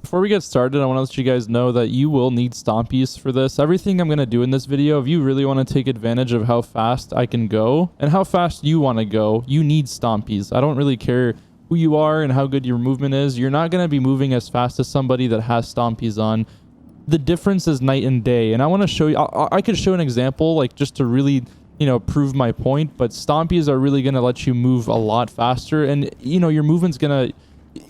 Before we get started, I want to let you guys know that you will need stompies for this. Everything I'm going to do in this video, if you really want to take advantage of how fast I can go and how fast you want to go, you need stompies. I don't really care who you are and how good your movement is. You're not going to be moving as fast as somebody that has stompies on. The difference is night and day. And I want to show you, I could show an example, like just to really, prove my point, but stompies are really going to let you move a lot faster. And, your movement's going to,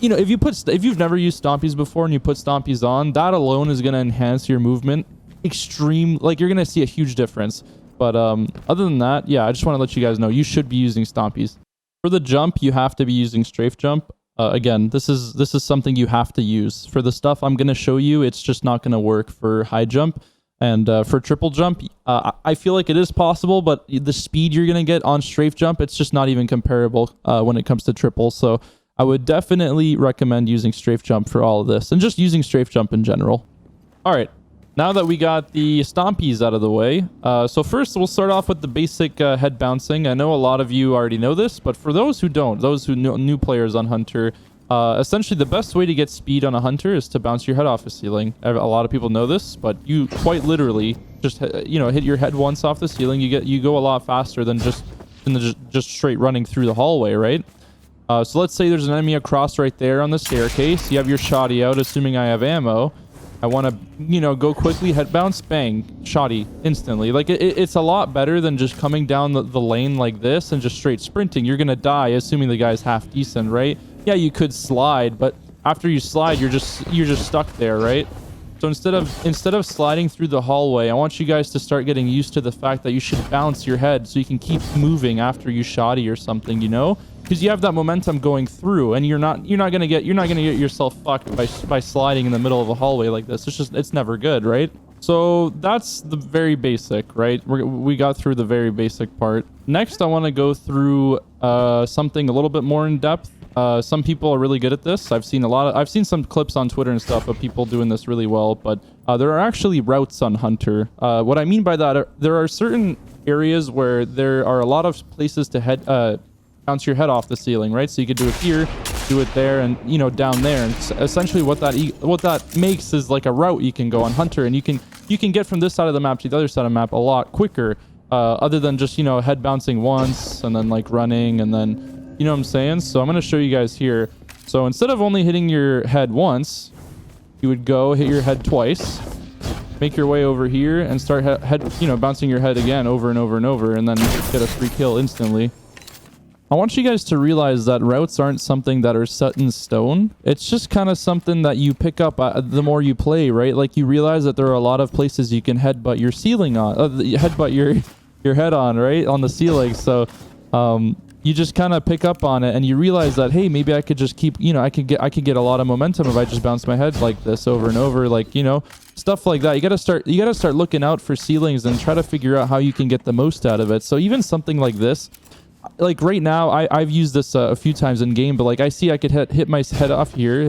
if you've never used stompies before and you put stompies on, that alone is going to enhance your movement like you're going to see a huge difference. But other than that, yeah, I just want to let you guys know you should be using stompies. For the jump, you have to be using strafe jump. Again, this is something you have to use. For the stuff I'm going to show you, it's just not going to work for high jump. And for triple jump, I feel like it is possible, but the speed you're going to get on strafe jump, it's just not even comparable when it comes to triple. So I would definitely recommend using strafe jump for all of this and just using strafe jump in general. All right, now that we got the stompies out of the way, so first we'll start off with the basic head bouncing. I know a lot of you already know this, but for those who don't, those who know new players on Hunter, essentially the best way to get speed on a Hunter is to bounce your head off the ceiling. A lot of people know this, but you quite literally just hit your head once off the ceiling. You go a lot faster than just straight running through the hallway, right? So let's say there's an enemy across right there on the staircase. You have your shoddy out, assuming I have ammo. I want to, go quickly, head bounce, bang, shoddy, instantly. Like, it's a lot better than just coming down the lane like this and just straight sprinting. You're going to die, assuming the guy's half decent, right? Yeah, you could slide, but after you slide, you're just stuck there, right? So instead of sliding through the hallway, I want you guys to start getting used to the fact that you should bounce your head so you can keep moving after you shoddy or something, because you have that momentum going through, and you're not gonna get yourself fucked by sliding in the middle of a hallway like this. It's never good, right? So that's the very basic, right? We got through the very basic part. Next, I want to go through something a little bit more in depth. Some people are really good at this. I've seen some clips on Twitter and stuff of people doing this really well, but there are actually routes on Hunter. What I mean by that, there are certain areas where there are a lot of places to bounce your head off the ceiling, right? So you could do it here, do it there, and down there. And essentially what that makes is like a route you can go on Hunter, and you can get from this side of the map to the other side of the map a lot quicker, other than just head bouncing once and then like running and then you know what I'm saying? So I'm going to show you guys here. So instead of only hitting your head once, you would go hit your head twice, make your way over here, and start bouncing your head again over and over and over, and then get a free kill instantly. I want you guys to realize that routes aren't something that are set in stone. It's just kind of something that you pick up the more you play, right? Like you realize that there are a lot of places you can headbutt your ceiling on, headbutt your head on, right? On the ceiling. So, you just kind of pick up on it and you realize that, hey, maybe I could just keep, I could get a lot of momentum if I just bounce my head like this over and over, like, stuff like that. You got to start looking out for ceilings and try to figure out how you can get the most out of it. So even something like this, like right now, I've used this a few times in game, but like I see I could hit my head off here,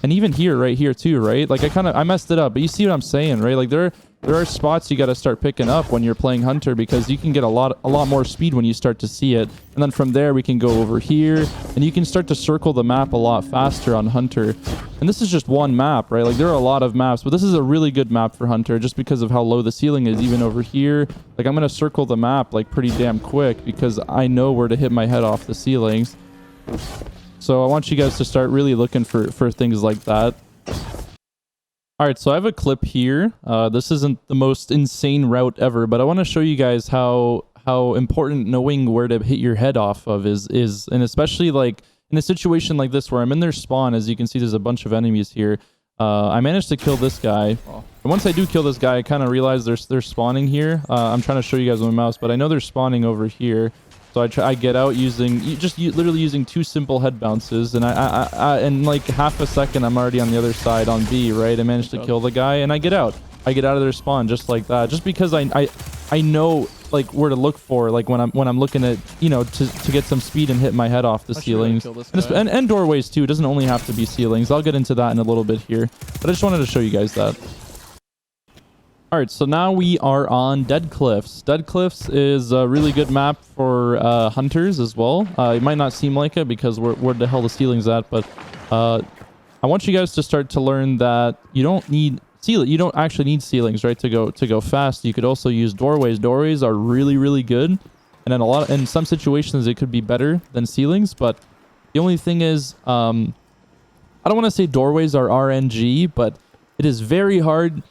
and even here, right here too, right? Like I messed it up, but you see what I'm saying, right? Like there are spots you got to start picking up when you're playing Hunter, because you can get a lot more speed when you start to see it. And then from there we can go over here and you can start to circle the map a lot faster on Hunter. And this is just one map, right? Like there are a lot of maps, but this is a really good map for Hunter just because of how low the ceiling is. Even over here, like I'm going to circle the map like pretty damn quick because I know where to hit my head off the ceilings. So I want you guys to start really looking for things like that. All right, so I have a clip here. This isn't the most insane route ever, but I want to show you guys how important knowing where to hit your head off of is, and especially like in a situation like this where I'm in their spawn. As you can see, there's a bunch of enemies here. I managed to kill this guy. And once I do kill this guy, I kind of realize they're spawning here. I'm trying to show you guys with my mouse, but I know they're spawning over here. So I get out literally using 2 simple head bounces, and I in like half a second I'm already on the other side on B, right? I managed to kill the guy and I get out of their spawn just like that, just because I know like where to look for, like when I'm looking at to get some speed and hit my head off the ceilings and doorways too. It doesn't only have to be ceilings. I'll get into that in a little bit here, but I just wanted to show you guys that. All right, so now we are on Dead Cliffs. Dead Cliffs is a really good map for hunters as well. It might not seem like it because where the hell the ceiling's at, but I want you guys to start to learn that you don't actually need ceilings, right, to go fast. You could also use doorways. Doorways are really, really good. And in some situations it could be better than ceilings, but the only thing is, I don't want to say doorways are RNG, but it is very hard.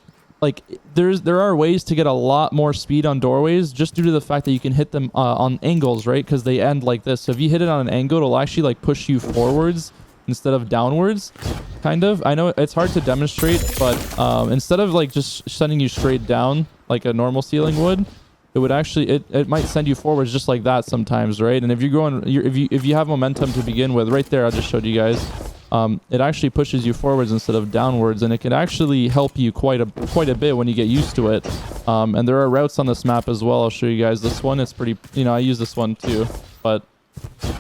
Like there are ways to get a lot more speed on doorways just due to the fact that you can hit them on angles, right? Because they end like this. So if you hit it on an angle, it'll actually like push you forwards instead of downwards, kind of. I know it's hard to demonstrate, but instead of like just sending you straight down like a normal ceiling would, it would actually it might send you forwards just like that sometimes, right? And if you're going, if you have momentum to begin with, right there, I just showed you guys. It actually pushes you forwards instead of downwards, and it can actually help you quite a bit when you get used to it. And there are routes on this map as well. I'll show you guys this one. It's pretty, I use this one too. But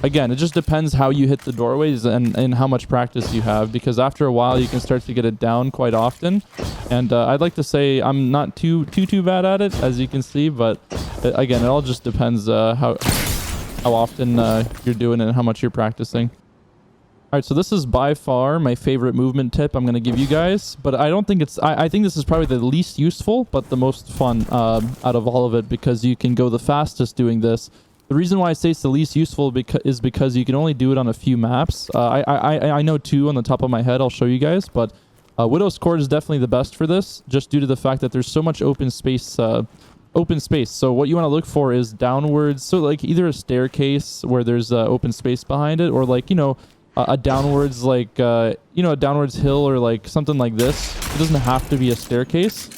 again, it just depends how you hit the doorways and how much practice you have, because after a while you can start to get it down quite often. And I'd like to say I'm not too bad at it, as you can see, but again, it all just depends how often you're doing it and how much you're practicing. All right, so this is by far my favorite movement tip I'm going to give you guys, but I don't think it's, I think this is probably the least useful, but the most fun out of all of it, because you can go the fastest doing this. The reason why I say it's the least useful is because you can only do it on a few maps. I know 2 on the top of my head, I'll show you guys, but Widow's Court is definitely the best for this, just due to the fact that there's so much open space. So what you want to look for is downwards, so like either a staircase where there's open space behind it, or like, a downwards, like, a downwards hill, or like something like this. It doesn't have to be a staircase.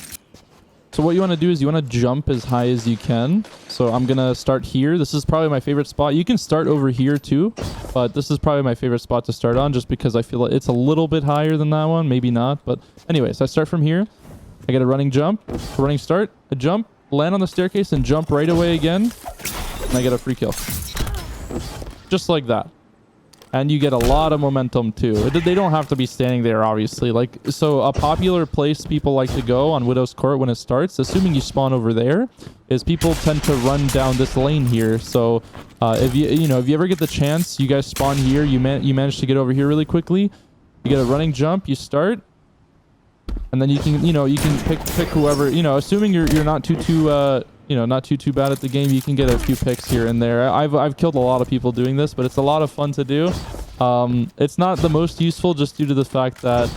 So what you want to do is you want to jump as high as you can. So I'm going to start here. This is probably my favorite spot. You can start over here too, but this is probably my favorite spot to start on, just because I feel like it's a little bit higher than that one. Maybe not, but anyways, I start from here. I get a running jump, a running start, a jump, land on the staircase, and jump right away again. And I get a free kill. Just like that. And you get a lot of momentum too. They don't have to be standing there, obviously. Like, so a popular place people like to go on Widow's Court when it starts, assuming you spawn over there, is people tend to run down this lane here. So if you ever get the chance, you guys spawn here, you manage to get over here really quickly. You get a running jump, you start, and then you can pick whoever, assuming you're not not too bad at the game, you can get a few picks here and there. I've killed a lot of people doing this, but it's a lot of fun to do. It's not the most useful, just due to the fact that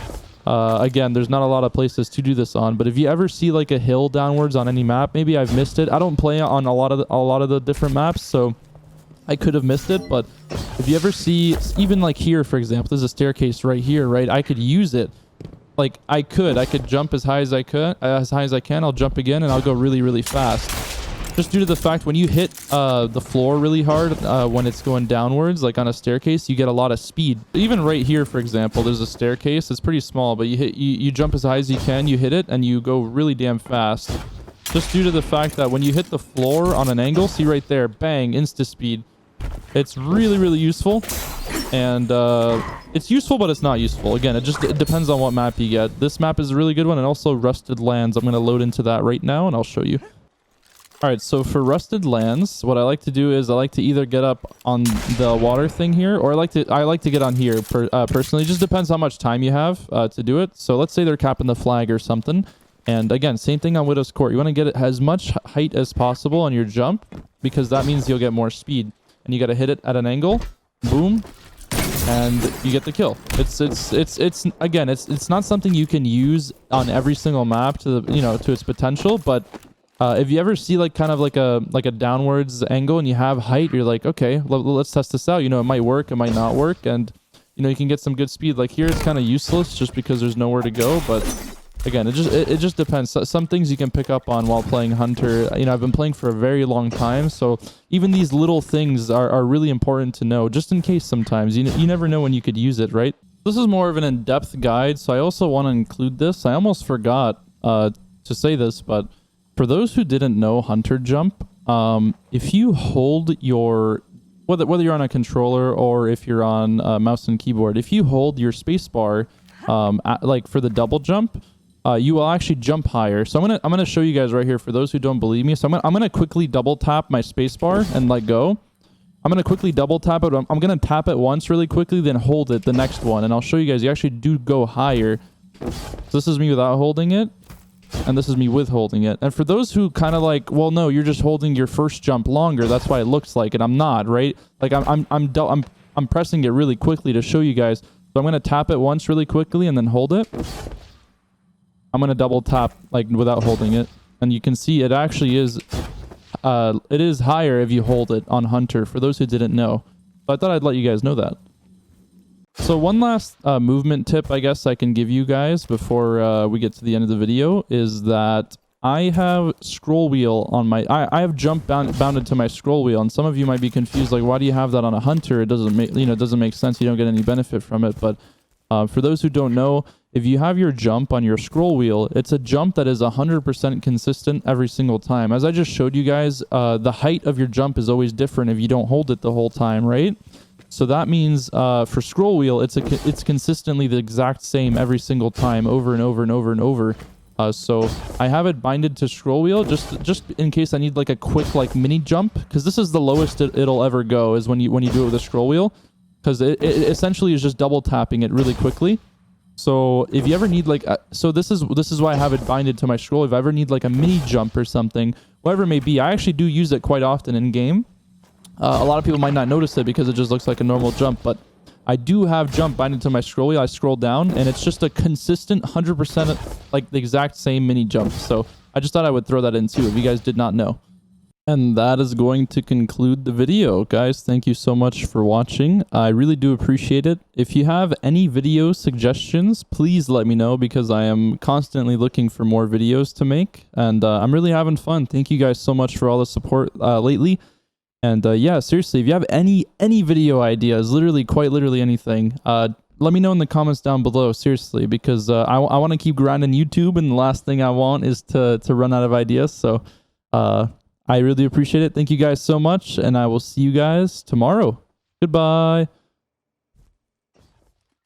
again, there's not a lot of places to do this on. But if you ever see like a hill downwards on any map, maybe I've missed it. I don't play on a lot of the different maps, so I could have missed it. But if you ever see, even like here, for example, there's a staircase right here, right? I could use it. Like I could jump as high as I can. I'll jump again, and I'll go really, really fast. Just due to the fact when you hit the floor really hard when it's going downwards, like on a staircase, you get a lot of speed. Even right here, for example, there's a staircase. It's pretty small, but you jump as high as you can, you hit it, and you go really damn fast. Just due to the fact that when you hit the floor on an angle, see right there, bang, insta speed. It's really, really useful. And it's useful, but it's not useful. Again, it depends on what map you get. This map is a really good one, and also Rusted Lands. I'm going to load into that right now, and I'll show you. All right, so for Rusted Lands, what I like to do is I like to either get up on the water thing here, or I like to get on here personally. It just depends how much time you have to do it. So let's say they're capping the flag or something. And again, same thing on Widow's Court. You want to get it as much height as possible on your jump, because that means you'll get more speed. And you got to hit it at an angle. Boom. And you get the kill. It's not something you can use on every single map to its potential, but if you ever see like kind of like a downwards angle and you have height, you're like, okay, let's test this out. It might work, it might not work, and you can get some good speed. Like here, it's kind of useless just because there's nowhere to go. But again, it just depends. Some things you can pick up on while playing Hunter. I've been playing for a very long time, so even these little things are really important to know, just in case. Sometimes you never know when you could use it, right? This is more of an in-depth guide, so I also want to include this. I almost forgot to say this, but for those who didn't know Hunter Jump, if you hold your, whether you're on a controller or if you're on mouse and keyboard, if you hold your spacebar, like for the double jump, you will actually jump higher. So I'm gonna show you guys right here for those who don't believe me. So I'm gonna quickly double tap my spacebar and let go, I'm going to quickly double tap it. I'm going to tap it once really quickly, then hold it the next one. And I'll show you guys, you actually do go higher. So this is me without holding it. And this is me with holding it. And for those who kind of like, well, no, you're just holding your first jump longer. That's why it looks like it. I'm not, right? Like I'm pressing it really quickly to show you guys. So I'm going to tap it once really quickly and then hold it. I'm going to double tap like without holding it. And you can see it actually is, it is higher if you hold it on Hunter, for those who didn't know. So I thought I'd let you guys know that. So one last movement tip I guess I can give you guys before we get to the end of the video is that I have scroll wheel on my... I have jump bounded to my scroll wheel, and some of you might be confused, like, why do you have that on a Hunter? It doesn't make, it doesn't make sense. You don't get any benefit from it. But for those who don't know, if you have your jump on your scroll wheel, it's a jump that is 100% consistent every single time. As I just showed you guys, the height of your jump is always different if you don't hold it the whole time, right? So that means for scroll wheel, it's consistently the exact same every single time, over and over and over and over. So I have it binded to scroll wheel just in case I need like a quick like mini jump, because this is the lowest it'll ever go is when you do it with a scroll wheel, because it essentially is just double tapping it really quickly. So if you ever need like so this is why I have it binded to my scroll. If I ever need like a mini jump or something, whatever it may be, I actually do use it quite often in game. A lot of people might not notice it because it just looks like a normal jump, but I do have jump binded to my scroll wheel. I scroll down and it's just a consistent 100% like the exact same mini jump. So I just thought I would throw that in too if you guys did not know. And that is going to conclude the video, guys. Thank you so much for watching. I really do appreciate it. If you have any video suggestions, please let me know, because I am constantly looking for more videos to make, and I'm really having fun. Thank you guys so much for all the support lately. And yeah, seriously, if you have any video ideas, quite literally anything, let me know in the comments down below, seriously, because I want to keep grinding YouTube, and the last thing I want is to run out of ideas. So I really appreciate it. Thank you guys so much, and I will see you guys tomorrow. Goodbye.